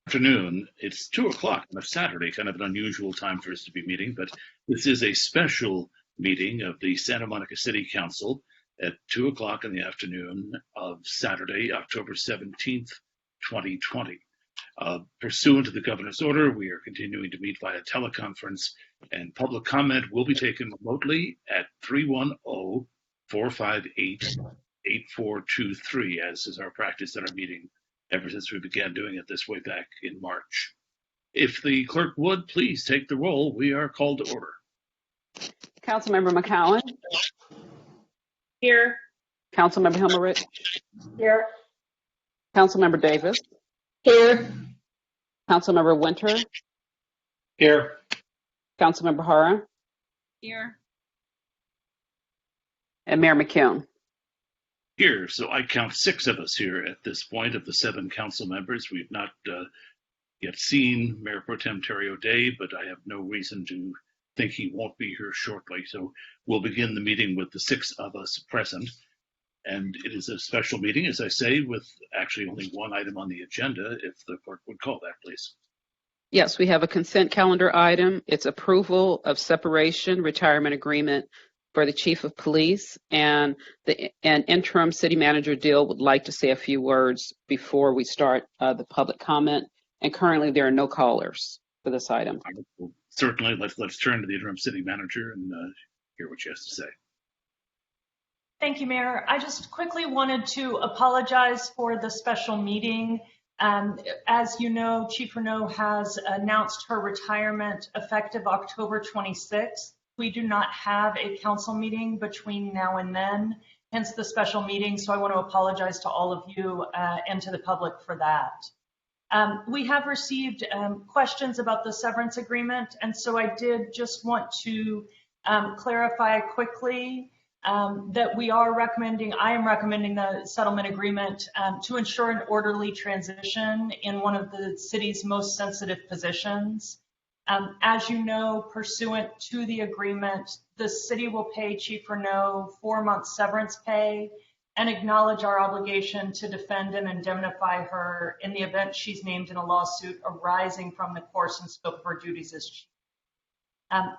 Afternoon. It's 2 o'clock on a Saturday, kind of an unusual time for us to be meeting, but this is a special meeting of the Santa Monica City Council at 2 o'clock in the afternoon of Saturday, October 17th, 2020. Pursuant to the governor's order, we are continuing to meet via teleconference, and public comment will be taken remotely at 310-458-8423, as is our practice at our meeting ever since we began doing it this way back in March. If the clerk would please take the roll, we are called to order. Councilmember McCowan. Here. Councilmember Himmelrich. Here. Councilmember Davis. Here. Councilmember Winter. Here. Councilmember Hara. Here. And Mayor McKeown. Here, so I count 6 of us here at this point of the 7 council members. We've not yet seen Mayor Pro Tem Terry O'Day, but I have no reason to think he won't be here shortly. So we'll begin the meeting with the 6 of us present. And it is a special meeting, as I say, with actually only one item on the agenda, if the clerk would call that, please. Yes, we have a consent calendar item. It's approval of separation retirement agreement for the chief of police, and an interim city manager Dill would like to say a few words before we start the public comment. And currently there are no callers for this item. Well, certainly, let's turn to the interim city manager and hear what she has to say. Thank you, Mayor. I just quickly wanted to apologize for the special meeting. As you know, Chief Renaud has announced her retirement effective October 26th. We do not have a council meeting between now and then, hence the special meeting. So I want to apologize to all of you and to the public for that. We have received questions about the severance agreement, and so I did just want to clarify quickly that I am recommending the settlement agreement to ensure an orderly transition in one of the city's most sensitive positions. As you know, pursuant to the agreement, the city will pay Chief Renaud 4 months severance pay and acknowledge our obligation to defend and indemnify her in the event she's named in a lawsuit arising from the course and scope of her duties as chief.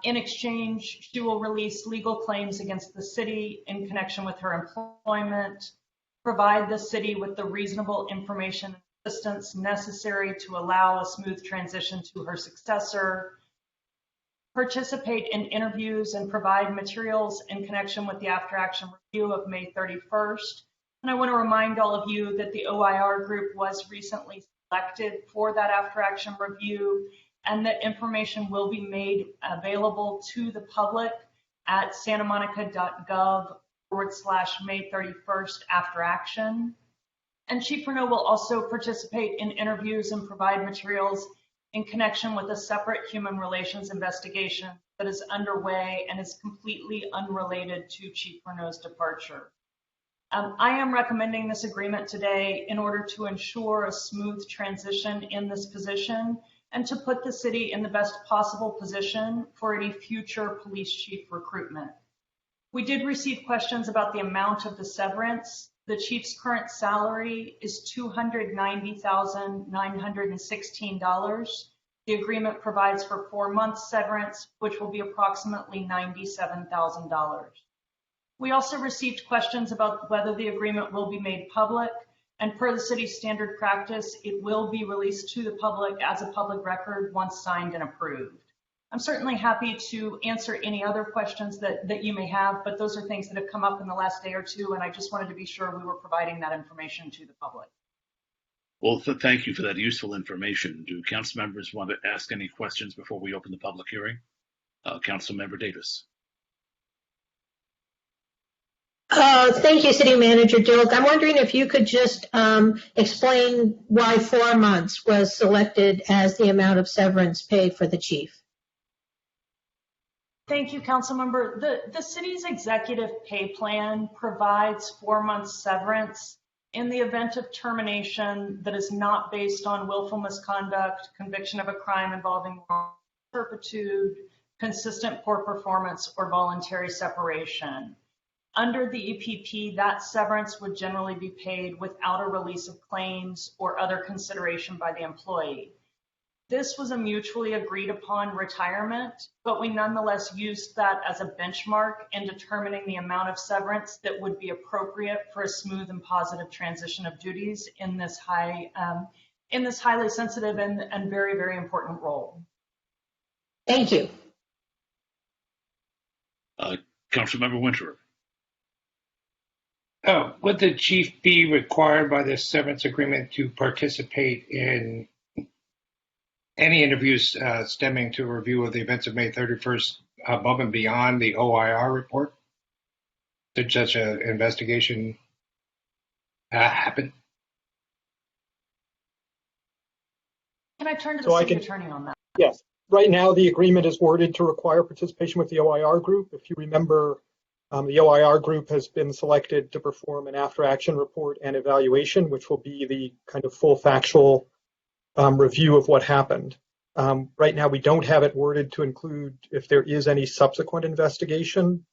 In exchange, she will release legal claims against the city in connection with her employment, provide the city with the reasonable information and assistance necessary to allow a smooth transition to her successor, participate in interviews and provide materials in connection with the after action review of May 31st. And I want to remind all of you that the OIR group was recently selected for that after action review, and that information will be made available to the public at santamonica.gov/May 31st after action. And Chief Renaud will also participate in interviews and provide materials in connection with a separate human relations investigation that is underway and is completely unrelated to Chief Renaud's departure. I am recommending this agreement today in order to ensure a smooth transition in this position and to put the city in the best possible position for any future police chief recruitment. We did receive questions about the amount of the severance. The chief's current salary is $290,916. The agreement provides for 4 months severance, which will be approximately $97,000. We also received questions about whether the agreement will be made public, and per the city's standard practice, it will be released to the public as a public record once signed and approved. I'm certainly happy to answer any other questions that you may have, but those are things that have come up in the last day or two, and I just wanted to be sure we were providing that information to the public. Well, thank you for that useful information. Do council members want to ask any questions before we open the public hearing? Council Member Davis. Thank you, City Manager Dilk. I'm wondering if you could just explain why 4 months was selected as the amount of severance paid for the chief. Thank you, Council Member. The city's executive pay plan provides 4 months severance in the event of termination that is not based on willful misconduct, conviction of a crime involving moral turpitude, consistent poor performance, or voluntary separation. Under the EPP, that severance would generally be paid without a release of claims or other consideration by the employee. This was a mutually agreed upon retirement, but we nonetheless used that as a benchmark in determining the amount of severance that would be appropriate for a smooth and positive transition of duties in this highly sensitive and very, very important role. Thank you. Councilmember Winter. Would the chief be required by this severance agreement to participate in any interviews stemming to a review of the events of May 31st above and beyond the OIR report? Did such an investigation happen? Can I turn to So the I city can- attorney on that? Yes. Right now, the agreement is worded to require participation with the OIR group. If you remember, the OIR group has been selected to perform an after-action report and evaluation, which will be the kind of full factual review of what happened. Right now, we don't have it worded to include if there is any subsequent investigation,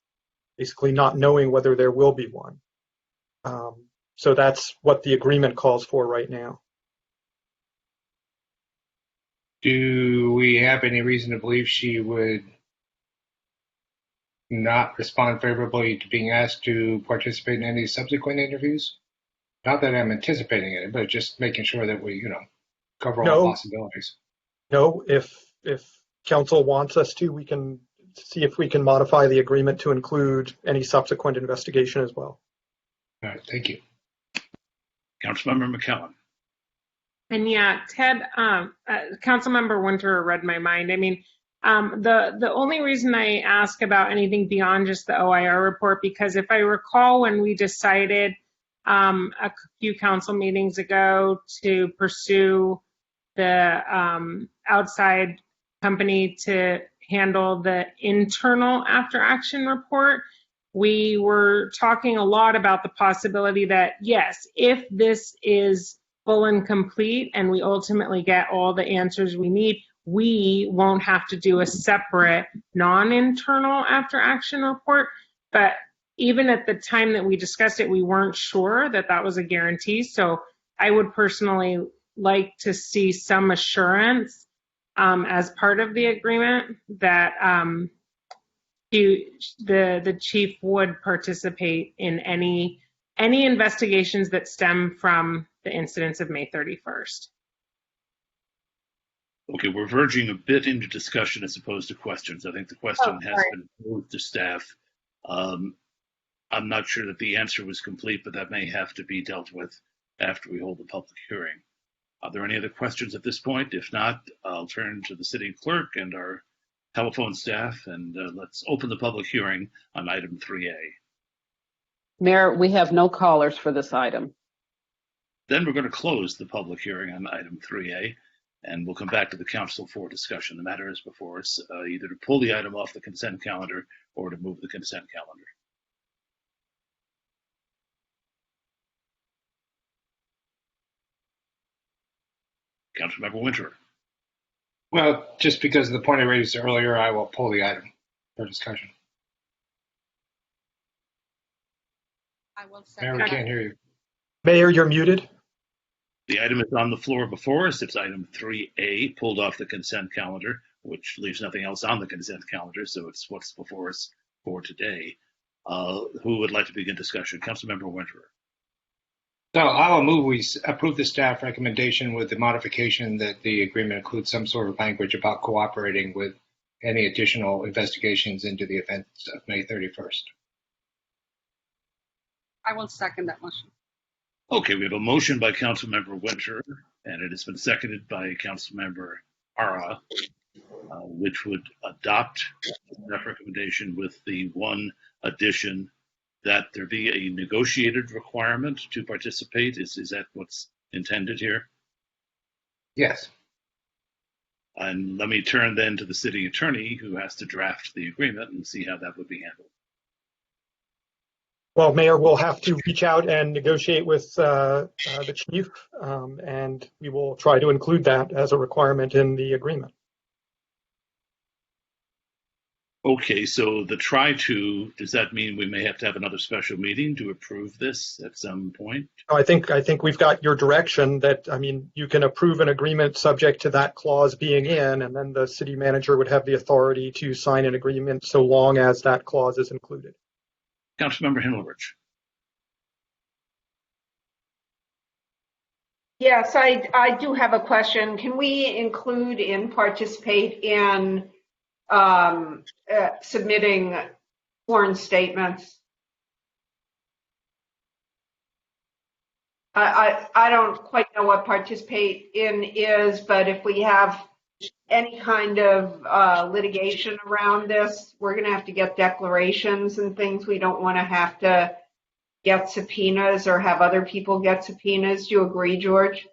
basically not knowing whether there will be one. So that's what the agreement calls for right now. Do we have any reason to believe she would not respond favorably to being asked to participate in any subsequent interviews? Not that I'm anticipating it, but just making sure that we, cover all No. possibilities. No, if council wants us to, we can see if we can modify the agreement to include any subsequent investigation as well. All right, thank you. Councilmember McKellen. And yeah, Ted, Councilmember Winter read my mind. I mean, the only reason I ask about anything beyond just the OIR report, because if I recall when we decided a few council meetings ago to pursue the outside company to handle the internal after action report, we were talking a lot about the possibility that, yes, if this is full and complete and we ultimately get all the answers we need, we won't have to do a separate non-internal after action report. But even at the time that we discussed it, we weren't sure that that was a guarantee. So I would personally like to see some assurance as part of the agreement that the chief would participate in any investigations that stem from the incidents of May 31st. Okay, we're verging a bit into discussion as opposed to questions. I think the question has been moved to staff. I'm not sure that the answer was complete, but that may have to be dealt with after we hold the public hearing. Are there any other questions at this point? If not, I'll turn to the city clerk and our telephone staff, and let's open the public hearing on item 3A. Mayor, we have no callers for this item. Then we're going to close the public hearing on item 3A, and we'll come back to the council for discussion. The matter is before us, either to pull the item off the consent calendar or to move the consent calendar. Councilmember Winter. Well, just because of the point I raised earlier, I will pull the item for discussion. I will Mayor, we second. can't hear you. Mayor, you're muted. The item is on the floor before us. It's item 3A, pulled off the consent calendar, which leaves nothing else on the consent calendar, so it's what's before us for today. Who would like to begin discussion? Councilmember Winter. So I will move we approve the staff recommendation with the modification that the agreement includes some sort of language about cooperating with any additional investigations into the events of May 31st. I will second that motion. Okay, we have a motion by Councilmember Winter, and it has been seconded by Councilmember Ara, which would adopt that recommendation with the one addition that there be a negotiated requirement to participate. Is that what's intended here? Yes. And let me turn then to the city attorney, who has to draft the agreement, and see how that would be handled. Well, Mayor, we'll have to reach out and negotiate with the chief, and we will try to include that as a requirement in the agreement. Okay, so the try to, does that mean we may have to have another special meeting to approve this at some point? I think we've got your direction that, I mean, you can approve an agreement subject to that clause being in, and then the city manager would have the authority to sign an agreement so long as that clause is included. Councilmember Himmelrich. Yes, I do have a question. Can we include and participate in submitting sworn statements? I don't quite know what participate in is, but if we have any kind of litigation around this, we're going to have to get declarations and things. We don't want to have to get subpoenas or have other people get subpoenas. Do you agree, George?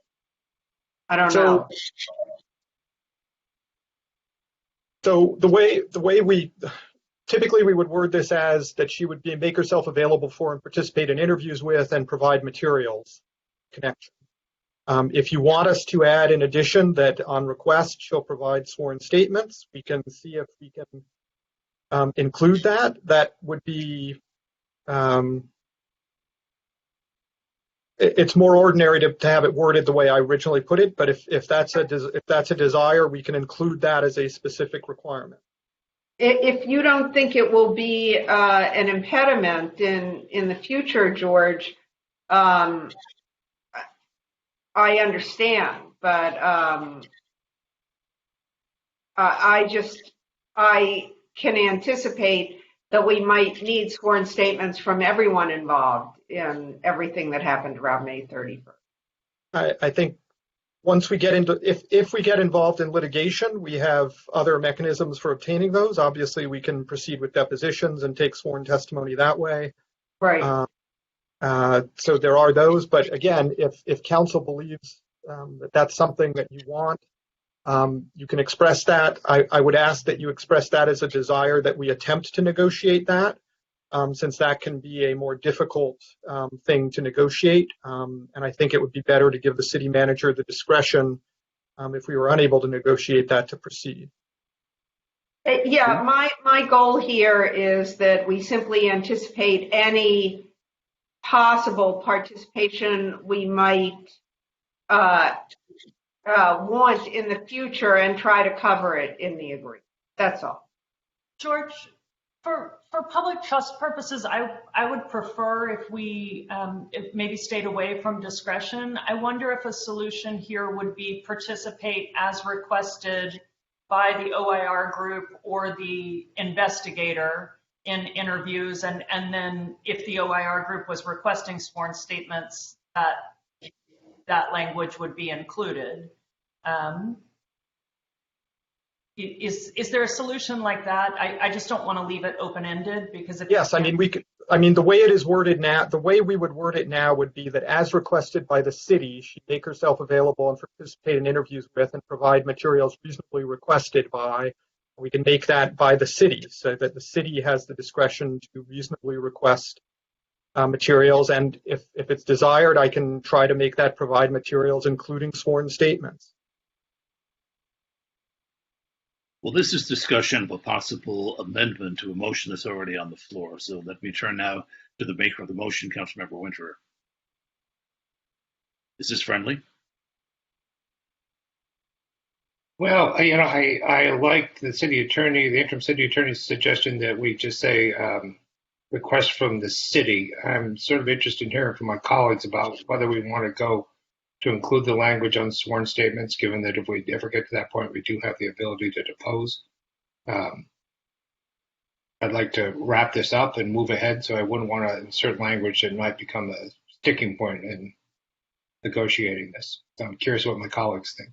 I don't know. So the way we typically we would word this as that she would make herself available for and participate in interviews with and provide materials connection. If you want us to add in addition that on request she'll provide sworn statements, we can see if we can include that. That would be it's more ordinary to have it worded the way I originally put it, but if that's a desire, we can include that as a specific requirement. If you don't think it will be an impediment in the future, George, I understand, but I can anticipate that we might need sworn statements from everyone involved in everything that happened around May 31st. I think once we get into, if we get involved in litigation, we have other mechanisms for obtaining those. Obviously, we can proceed with depositions and take sworn testimony that way. Right. So there are those, but again, if council believes that that's something that you want, you can express that. I would ask that you express that as a desire that we attempt to negotiate that, since that can be a more difficult thing to negotiate. And I think it would be better to give the city manager the discretion, if we were unable to negotiate that, to proceed. Yeah, my goal here is that we simply anticipate any possible participation we might want in the future and try to cover it in the agreement. That's all. George, for public trust purposes, I would prefer if we maybe stayed away from discretion. I wonder if a solution here would be participate as requested by the OIR group or the investigator in interviews, and then if the OIR group was requesting sworn statements, that language would be included. Is there a solution like that? I just don't want to leave it open-ended because if yes, I mean the way it is worded now, the way we would word it now would be that as requested by the city, she make herself available and participate in interviews with and provide materials reasonably requested by. We can make that by the city so that the city has the discretion to reasonably request materials, and if it's desired, I can try to make that provide materials, including sworn statements. Well, this is discussion of a possible amendment to a motion that's already on the floor. So let me turn now to the maker of the motion, Councilmember Winterer. Is this friendly? Well, I like the interim city attorney's suggestion that we just say request from the city. I'm sort of interested in hearing from my colleagues about whether we want to go to include the language on sworn statements, given that if we ever get to that point, we do have the ability to depose. I'd like to wrap this up and move ahead, so I wouldn't want to insert language that might become a sticking point in negotiating this. So I'm curious what my colleagues think.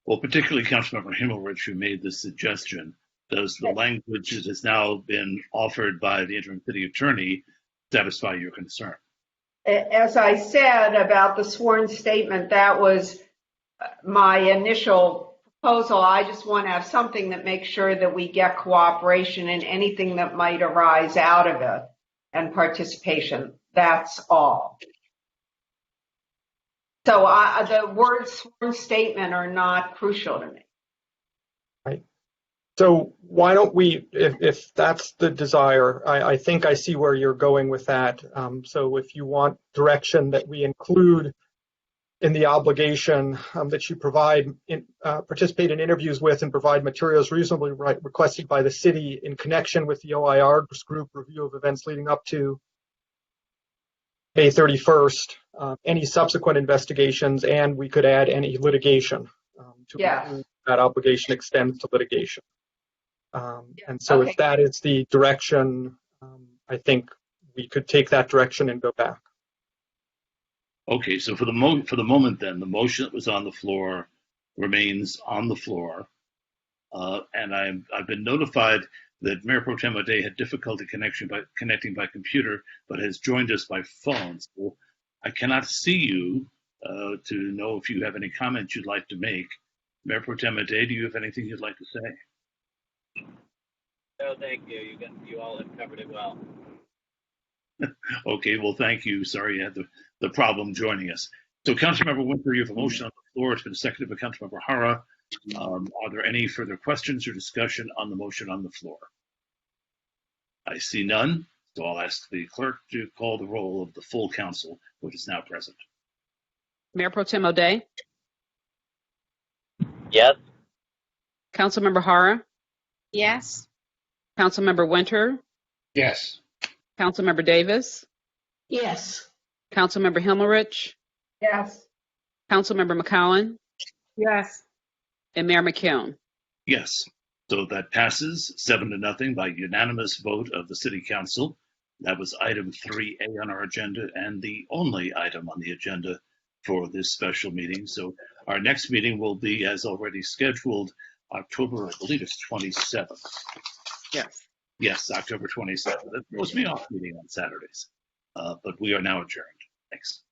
Well, particularly Councilmember Himmelrich, who made this suggestion. Does the language that has now been offered by the interim city attorney satisfy your concern? As I said about the sworn statement, that was my initial proposal. I just want to have something that makes sure that we get cooperation in anything that might arise out of it and participation. That's all. So the words sworn statement are not crucial to me. Right. So why don't we, if that's the desire, I think I see where you're going with that. So if you want direction that we include in the obligation that you provide, participate in interviews with and provide materials reasonably requested by the city in connection with the OIR group review of events leading up to May 31st, any subsequent investigations, and we could add any litigation to Yes. include that obligation extends to litigation. And so Okay. if that is the direction, I think we could take that direction and go back. Okay, so for the moment, then the motion that was on the floor remains on the floor, and I've been notified that Mayor Pro Tem O'Day had difficulty connecting by computer, but has joined us by phone. So I cannot see you to know if you have any comments you'd like to make. Mayor Pro Tem O'Day, do you have anything you'd like to say? No, thank you. You all have covered it well. Okay, well, thank you. Sorry you had the problem joining us. So, Councilmember Winter, you have a motion on the floor. It's been seconded by Councilmember Hara. Are there any further questions or discussion on the motion on the floor? I see none, so I'll ask the clerk to call the roll of the full council, which is now present. Mayor Pro Tem O'Day, Yes. Councilmember Hara, Yes. Councilmember Winter, Yes. Councilmember Davis, Yes. Councilmember Himmelrich, Yes. Councilmember McCollum, Yes. and Mayor McKeown. Yes, so that passes 7-0 by unanimous vote of the City Council. That was item 3A on our agenda and the only item on the agenda for this special meeting. So our next meeting will be, as already scheduled, October, I believe it's 27th. Yes. Yes, October 27th. That throws me off meeting on Saturdays. But we are now adjourned. Thanks.